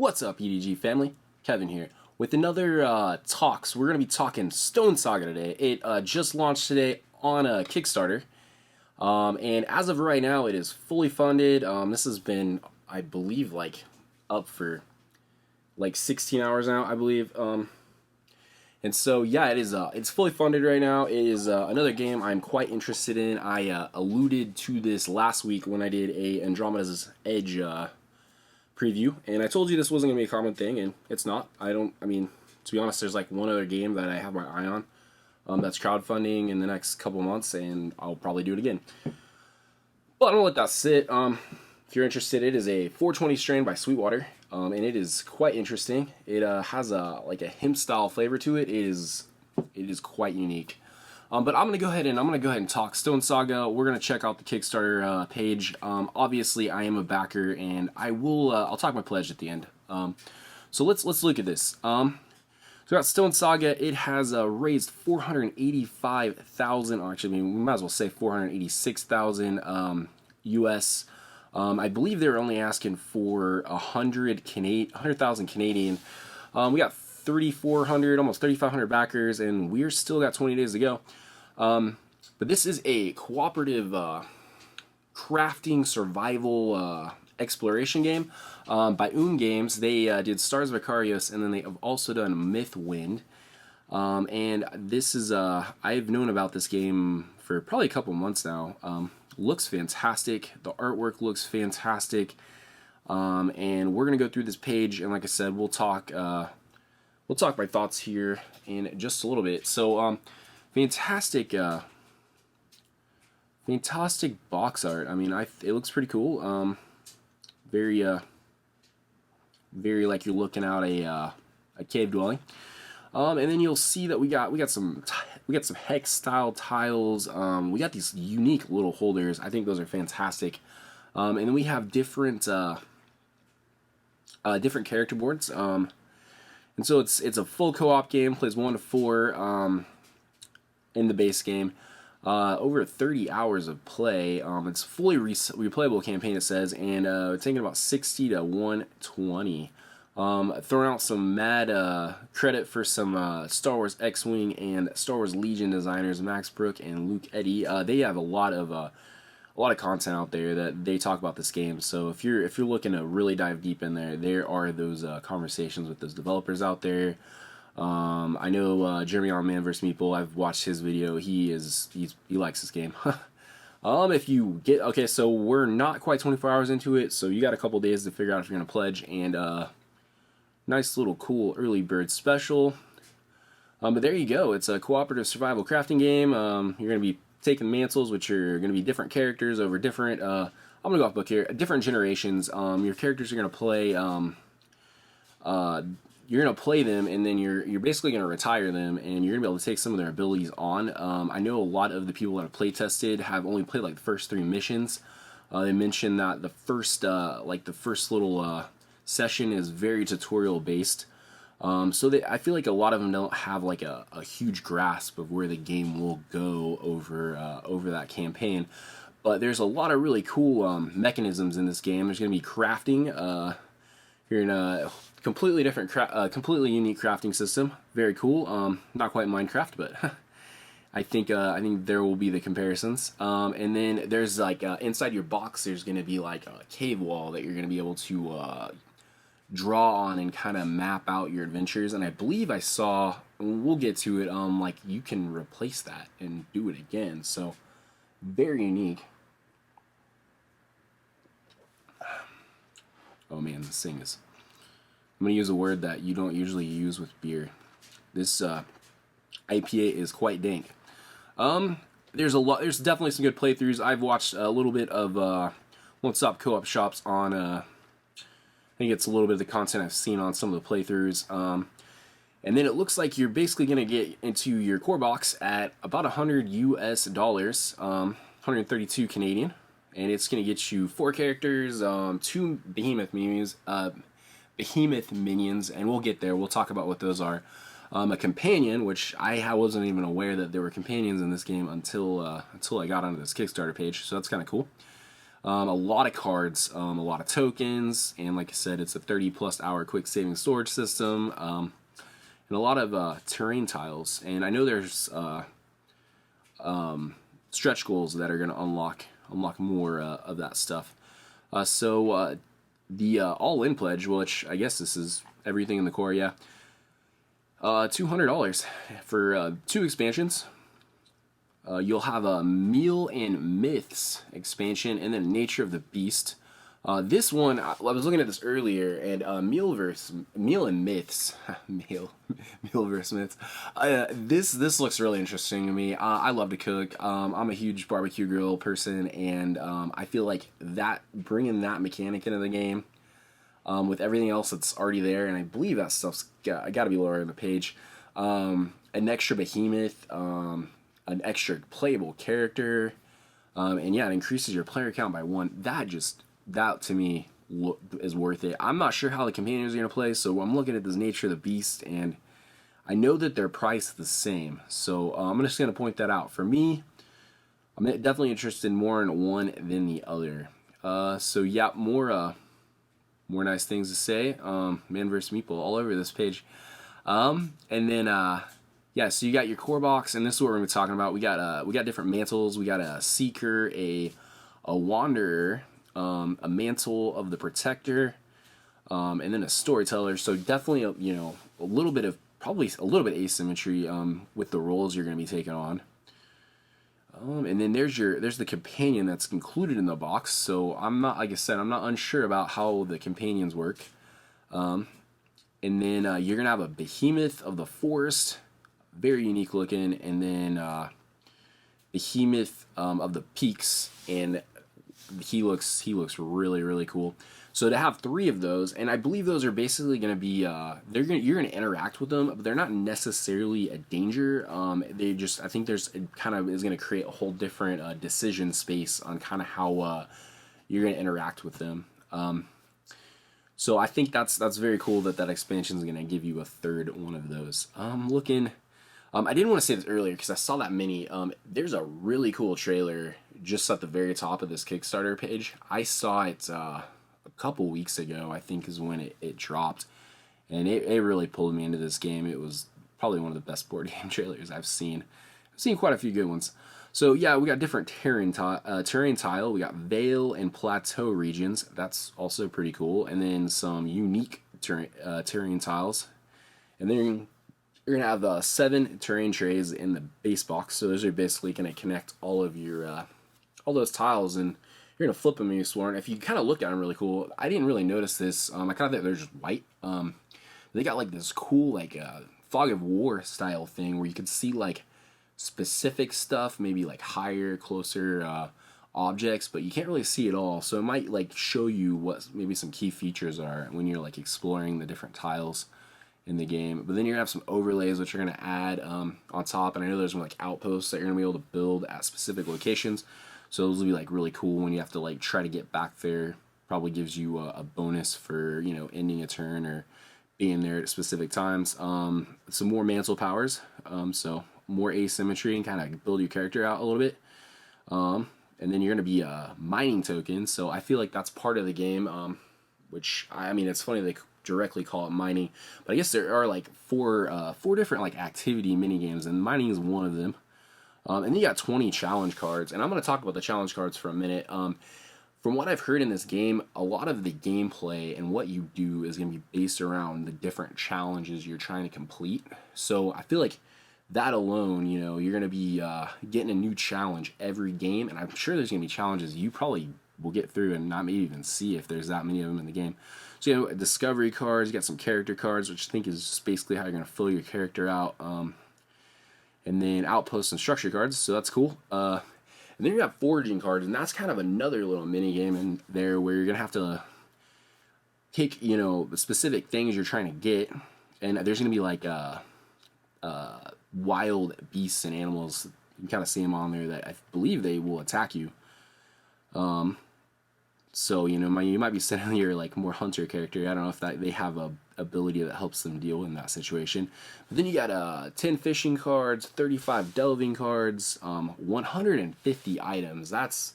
What's up, E.D.G family? Kevin here with another talks. We're going to be talking Stonesaga today. It just launched today on a Kickstarter, and as of right now, it is fully funded. This has been, I believe, up for 16 hours now, I believe. And so yeah, it's fully funded right now. It is another game I'm quite interested in. I alluded to this last week when I did a Andromeda's Edge preview, and I told you this wasn't going to be a common thing, and it's not. I mean, to be honest, there's one other game that I have my eye on that's crowdfunding in the next couple months, and I'll probably do it again. But I'm going to let that sit. If you're interested, it is a 420 strain by Sweetwater, and it is quite interesting. It has a hemp style flavor to it. It is quite unique. But I'm gonna go ahead and talk Stonesaga. We're gonna check out the Kickstarter page. Obviously, I am a backer, and I'll talk my pledge at the end. So let's look at this. So we got Stonesaga. It has raised 485,000. Actually, we might as well say 486,000 US. I believe they were only asking for 100,000 Canadian. We got 3,400, almost 3,500 backers, and we're still got 20 days to go. But this is a cooperative crafting survival exploration game by Games. They did Stars of Icarios, and then they have also done Mythwind. And this is I've known about this game for probably a couple months now. Looks fantastic. The artwork looks fantastic. And we're gonna go through this page, and like I said, we'll talk my thoughts here in just a little bit. So, fantastic box art. I mean, it looks pretty cool. Very like you're looking out a cave dwelling. And then you'll see that we got some hex style tiles. We got these unique little holders. I think those are fantastic. And then we have different character boards. And so it's a full co-op game. Plays 1 to 4 in the base game. Over 30 hours of play. It's fully replayable campaign, it says, and it's taking about 60 to 120. Throwing out some mad credit for some Star Wars X-Wing and Star Wars Legion designers Max Brook and Luke Eddy. They have a lot of content out there that they talk about this game. So if you're looking to really dive deep in there are those conversations with those developers out there. I know Jeremy on Man vs. Meeple. I've watched his video. He likes this game. If you get so we're not quite 24 hours into it, so you got a couple days to figure out if you're gonna pledge. And nice little cool early bird special. But there you go. It's a cooperative survival crafting game. You're gonna be taking mantles, which are going to be different characters over different, I'm going to go off book here, different generations. Your characters are going to play, you're going to play them, and then you're basically going to retire them, and you're going to be able to take some of their abilities on. I know a lot of the people that have play tested have only played the first 3 missions. They mentioned that the first little session is very tutorial based. So I feel like a lot of them don't have a huge grasp of where the game will go over that campaign. But there's a lot of really cool mechanisms in this game. There's going to be crafting. You're in a completely different, completely unique crafting system. Very cool. Not quite Minecraft, but I think there will be the comparisons. And then there's inside your box, there's going to be a cave wall that you're going to be able to draw on and kind of map out your adventures. And I believe I saw, we'll get to it, you can replace that and do it again. So very unique. Oh man, this thing is, I'm gonna use a word that you don't usually use with beer. This IPA is quite dank. There's definitely some good playthroughs. I've watched a little bit of Won't Stop Co-op Shops on I think it's a little bit of the content I've seen on some of the playthroughs. And then it looks like you're basically going to get into your core box at about $100 US, 132 Canadian. And it's going to get you 4 characters, 2 behemoth minions, and we'll get there. We'll talk about what those are. A companion, which I wasn't even aware that there were companions in this game until I got onto this Kickstarter page, so that's kind of cool. A lot of cards, a lot of tokens, and like I said, it's a 30+ hour quick saving storage system, and a lot of terrain tiles. And I know there's stretch goals that are going to unlock more of that stuff. So the all-in pledge, which I guess this is everything in the core, yeah. $200 for 2 expansions. You'll have a Meal and Myths expansion, and then Nature of the Beast. This one, I was looking at this earlier, and Meal and Myths, Meal versus Myths. This looks really interesting to me. I love to cook. I'm a huge barbecue grill person, and I feel like that bringing that mechanic into the game, with everything else that's already there, and I believe that stuff's got to be lower on the page. An extra behemoth, an extra playable character, and yeah, it increases your player count by 1. That to me is worth it. I'm not sure how the companions are going to play, so I'm looking at this Nature of the Beast, and I know that they're priced the same, so I'm just going to point that out. For me, I'm definitely interested more in one than the other. So yeah, more nice things to say. Man vs. Meeple all over this page. And then yeah, so you got your core box, and this is what we're gonna be talking about. We got different mantles. We got a Seeker, a Wanderer, a Mantle of the Protector, and then a Storyteller. So definitely a little bit of asymmetry with the roles you're gonna be taking on. And then there's the companion that's included in the box. So I'm not, like I said, I'm not unsure about how the companions work. And then you're gonna have a Behemoth of the Forest, very unique looking, and then Behemoth of the Peaks, and he looks really, really cool. So to have 3 of those, and I believe those are basically going to be you're going to interact with them, but they're not necessarily a danger. I think it kind of is going to create a whole different decision space on kind of how you're going to interact with them. So I think that's very cool that expansion is going to give you a 3rd one of those. Looking. I didn't want to say this earlier because I saw that mini. There's a really cool trailer just at the very top of this Kickstarter page. I saw it a couple weeks ago, I think is when it dropped, and it really pulled me into this game. It was probably one of the best board game trailers I've seen. I've seen quite a few good ones. So yeah, we got different terrain tile. We got Vale and Plateau regions. That's also pretty cool. And then some unique terrain tiles. And then you're going to have 7 terrain trays in the base box. So those are basically going to connect all of your all those tiles, and you're going to flip them in your Sworn. If you kind of look at them really cool, I didn't really notice this. I kind of thought they're just white. They got like this cool like fog of war style thing where you could see like specific stuff, maybe like higher, closer objects, but you can't really see it all. So it might like show you what maybe some key features are when you're like exploring the different tiles in the game. But then you're gonna have some overlays which are gonna add on top, and I know there's some like outposts that you're gonna be able to build at specific locations. So those will be like really cool when you have to like try to get back there. Probably gives you a bonus for ending a turn or being there at specific times. Some more mantle powers, so more asymmetry and kind of build your character out a little bit. And then you're gonna be mining tokens. So I feel like that's part of the game. Which I mean, it's funny they directly call it mining, but I guess there are like four different like activity mini games, and mining is one of them. And then you got 20 challenge cards, and I'm going to talk about the challenge cards for a minute. From what I've heard in this game, a lot of the gameplay and what you do is going to be based around the different challenges you're trying to complete. So I feel like that alone, you're going to be getting a new challenge every game, and I'm sure there's going to be challenges you probably will get through and not maybe even see if there's that many of them in the game. So discovery cards, you got some character cards, which I think is just basically how you're going to fill your character out. And then outposts and structure cards, so that's cool. And then you got foraging cards, and that's kind of another little mini game in there where you're gonna have to take the specific things you're trying to get, and there's gonna be like wild beasts and animals. You can kind of see them on there that I believe they will attack you. So you might be setting your like more hunter character. I don't know if they have a ability that helps them deal in that situation. But then you got 10 fishing cards, 35 delving cards, 150 items. That's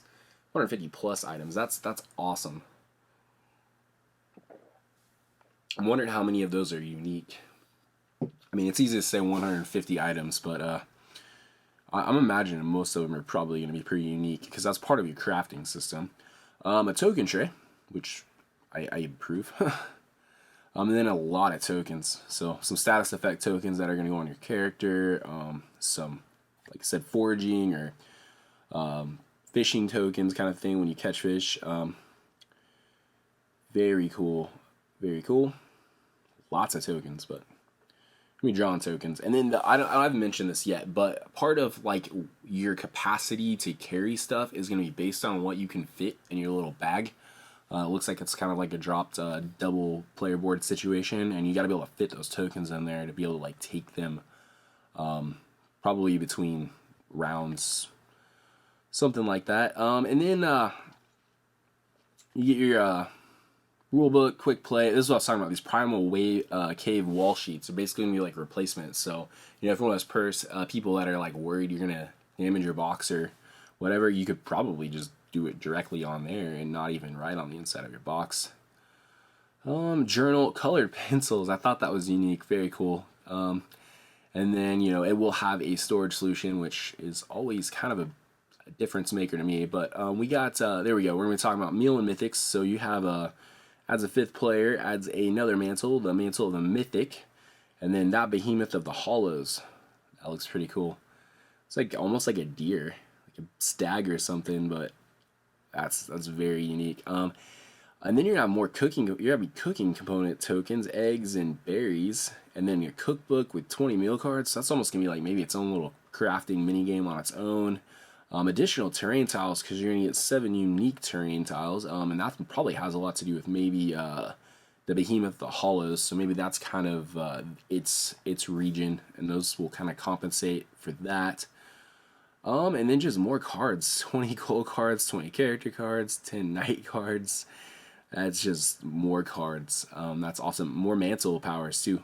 150 plus items. That's awesome. I'm wondering how many of those are unique. I mean, it's easy to say 150 items, but I'm imagining most of them are probably going to be pretty unique because that's part of your crafting system. A token tray, which I approve. And then a lot of tokens. So some status effect tokens that are going to go on your character. Some, like I said, foraging or fishing tokens kind of thing when you catch fish. Very cool. Very cool. Lots of tokens, but let me draw on tokens. And then I haven't mentioned this yet, but part of like your capacity to carry stuff is going to be based on what you can fit in your little bag. It looks like it's kind of like a dropped double player board situation, and you got to be able to fit those tokens in there to be able to like take them probably between rounds, something like that. And then you get your rulebook, quick play. This is what I was talking about. These primal cave wall sheets are basically gonna be like replacements. So if one of those people that are like worried you're gonna damage your box or whatever, you could probably just do it directly on there and not even write on the inside of your box. Journal, colored pencils. I thought that was unique. Very cool. And then it will have a storage solution, which is always kind of a difference maker to me. But we got there we go. We're gonna be talking about meal and mythics. So you have adds a fifth player, adds another mantle, the mantle of the mythic, and then that behemoth of the hollows. That looks pretty cool. It's like almost like a deer, like a stag or something, but that's very unique. And then you're gonna have more cooking. You're gonna be cooking component tokens, eggs and berries, and then your cookbook with 20 meal cards. So that's almost gonna be like maybe its own little crafting mini game on its own. Additional terrain tiles, because you're going to get 7 unique terrain tiles, and that probably has a lot to do with maybe the behemoth, the hollows, so maybe that's kind of its region, and those will kind of compensate for that. And then just more cards, 20 gold cards, 20 character cards, 10 night cards. That's just more cards. That's awesome. More mantle powers too.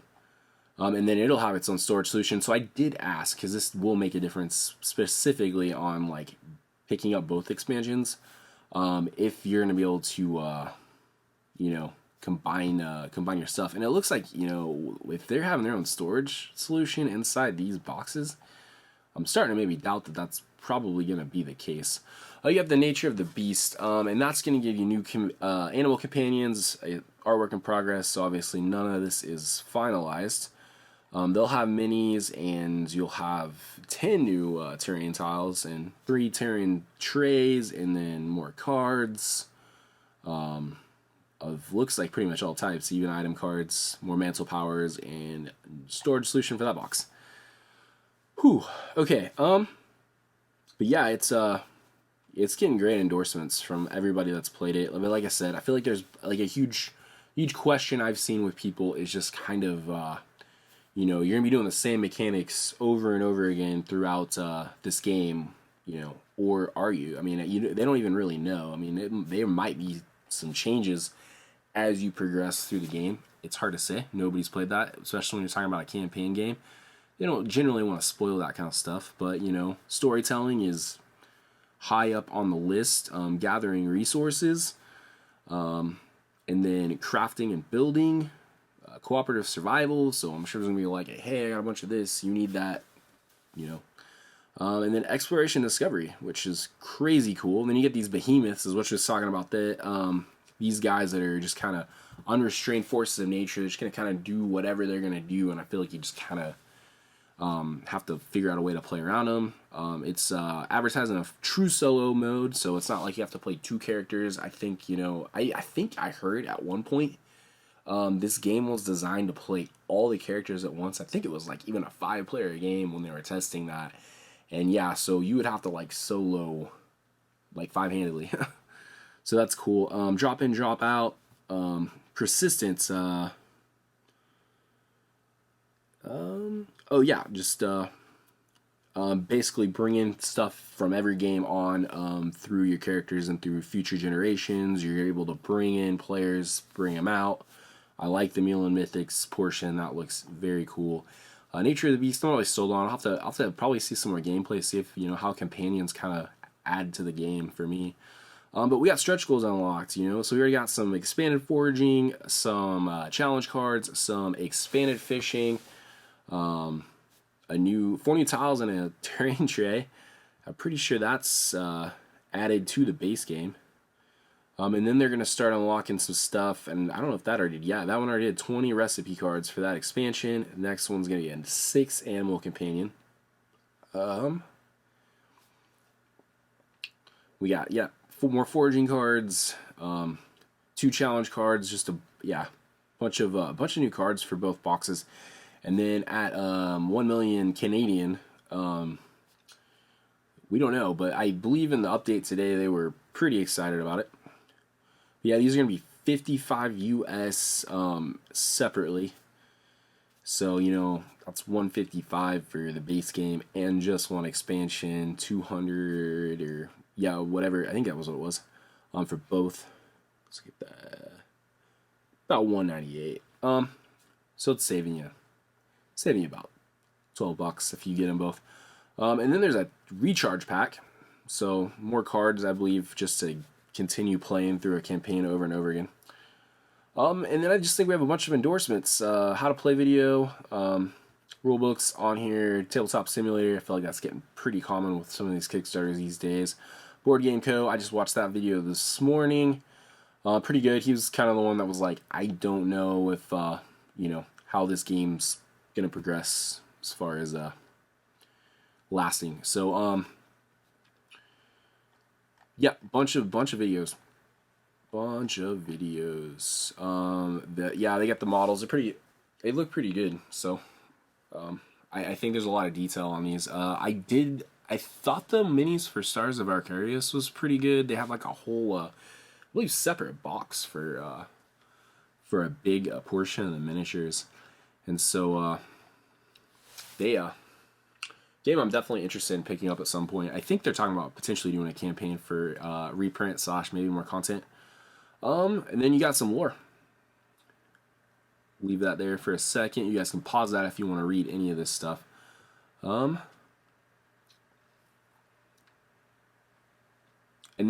And then it'll have its own storage solution. So I did ask, because this will make a difference specifically on like picking up both expansions. If you're gonna be able to, combine your stuff, and it looks like if they're having their own storage solution inside these boxes, I'm starting to maybe doubt that that's probably gonna be the case. You have the nature of the beast, and that's gonna give you new animal companions. Artwork in progress, so obviously none of this is finalized. They'll have minis, and you'll have 10 new terrain tiles and 3 terrain trays, and then more cards of looks like pretty much all types, even item cards, more mantle powers, and storage solution for that box. Whew. Okay. But yeah, it's getting great endorsements from everybody that's played it. Like I said, I feel like there's like a huge question I've seen with people is just kind of you're gonna be doing the same mechanics over and over again throughout this game, or are you? I mean, they don't even really know. I mean, there might be some changes as you progress through the game. It's hard to say. Nobody's played that, especially when you're talking about a campaign game. They don't generally want to spoil that kind of stuff, but storytelling is high up on the list. Gathering resources, and then crafting and building. Cooperative survival, so I'm sure there's gonna be like, hey, I got a bunch of this, you need that, and then exploration discovery, which is crazy cool. And then you get these behemoths, is what you're talking about. These guys that are just kind of unrestrained forces of nature. They're just gonna kind of do whatever they're gonna do, and I feel like you just kind of have to figure out a way to play around them. It's advertising a true solo mode, so it's not like you have to play 2 characters. I think I think I heard at one point. This game was designed to play all the characters at once. I think it was like even a 5-player game when they were testing that. And yeah, so you would have to like solo like 5-handedly. So that's cool. Drop in, drop out. Persistence. Basically bring in stuff from every game on through your characters and through future generations. You're able to bring in players, bring them out. I like the Meal and Mythics portion. That looks very cool. Nature of the Beast, not always sold on. I'll have to probably see some more gameplay, see if how companions kind of add to the game for me. But we got stretch goals unlocked, you know, so we already got some expanded foraging, some challenge cards, some expanded fishing, a new 4 new tiles and a terrain tray. I'm pretty sure that's added to the base game. And then they're going to start unlocking some stuff, and I don't know if that already did. Yeah, that one already did 20 recipe cards for that expansion. The next one's going to be a 6 animal companion. We got, 4 more foraging cards, 2 challenge cards, just a bunch of new cards for both boxes. And then at 1 million Canadian, we don't know, but I believe in the update today they were pretty excited about it. Yeah, these are going to be 55 US separately. So, you know, that's 155 for the base game and just one expansion, 200 or whatever. I think that was what it was for both. Let's get that. About 198. So it's saving you about $12 if you get them both. And then there's a recharge pack. So more cards, I believe, just to continue playing through a campaign over and over again. And then I just think we have a bunch of endorsements. How to play video, rule books on here, tabletop simulator. I feel like that's getting pretty common with some of these Kickstarters these days. Board Game Co. I just watched that video this morning. Pretty good. He was kind of the one that was like, I don't know if you know, how this game's gonna progress as far as lasting. So yeah, bunch of videos. They got the models. They look pretty good. So I think there's a lot of detail on these. I thought the minis for Stars of Arcarius was pretty good. They have like a whole I believe separate box for a big portion of the miniatures. And so game I'm definitely interested in picking up at some point. I think they're talking about potentially doing a campaign for reprint / maybe more content. And then you got some lore. Leave that there for a second. You guys can pause that if you want to read any of this stuff. And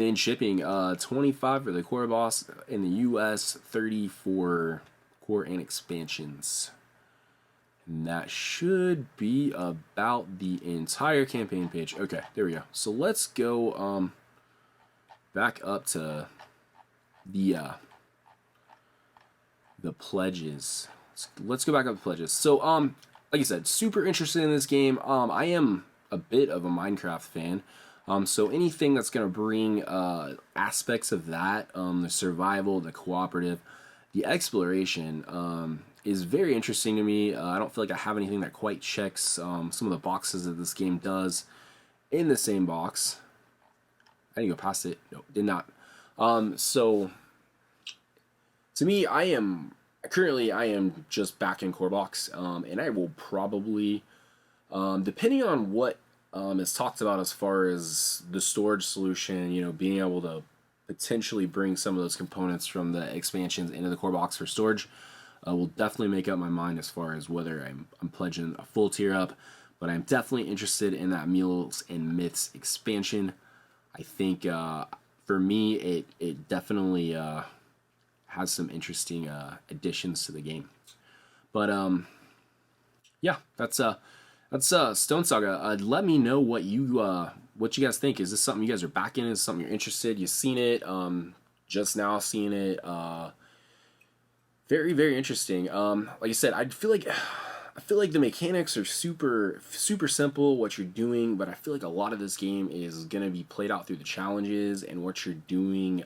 then shipping, 25 for the core boss in the US, 30 for core and expansions. And that should be about the entire campaign page. Okay, there we go. So let's go back up to the pledges. Let's go back up to pledges. So like I said, super interested in this game. I am a bit of a Minecraft fan. So anything that's going to bring aspects of that, the survival, the cooperative, the exploration, is very interesting to me. I don't feel like I have anything that quite checks some of the boxes that this game does in the same box. I didn't go past it. No, did not. So to me, I am just back in core box, and I will probably, depending on what is talked about as far as the storage solution, you know, being able to potentially bring some of those components from the expansions into the core box for storage, will definitely make up my mind as far as whether I'm pledging a full tier up. But I'm definitely interested in that Meals and Myths expansion. I think for me, it definitely has some interesting additions to the game. But yeah, that's Stonesaga. Let me know what you guys think. Is this something you guys are back in? Is this something you're interested? You've seen it, just now seeing it. Very, very interesting. Like I said, I feel like the mechanics are super simple, what you're doing, but I feel like a lot of this game is going to be played out through the challenges and what you're doing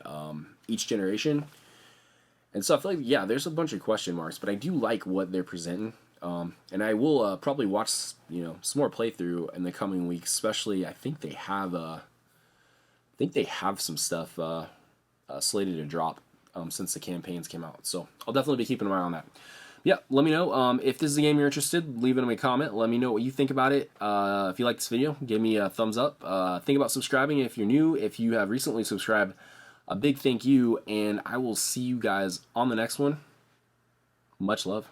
each generation. And so I feel like, yeah, there's a bunch of question marks, but I do like what they're presenting. And I will probably watch, you know, some more playthrough in the coming weeks, especially I think they have some stuff slated to drop since the campaigns came out. So I'll definitely be keeping an eye on that. Yeah, let me know if this is a game you're interested. Leave it in a comment. Let me know what you think about it. If you like this video, give me a thumbs up. Think about subscribing if you're new. If you have recently subscribed, a big thank you, and I will see you guys on the next one. Much love.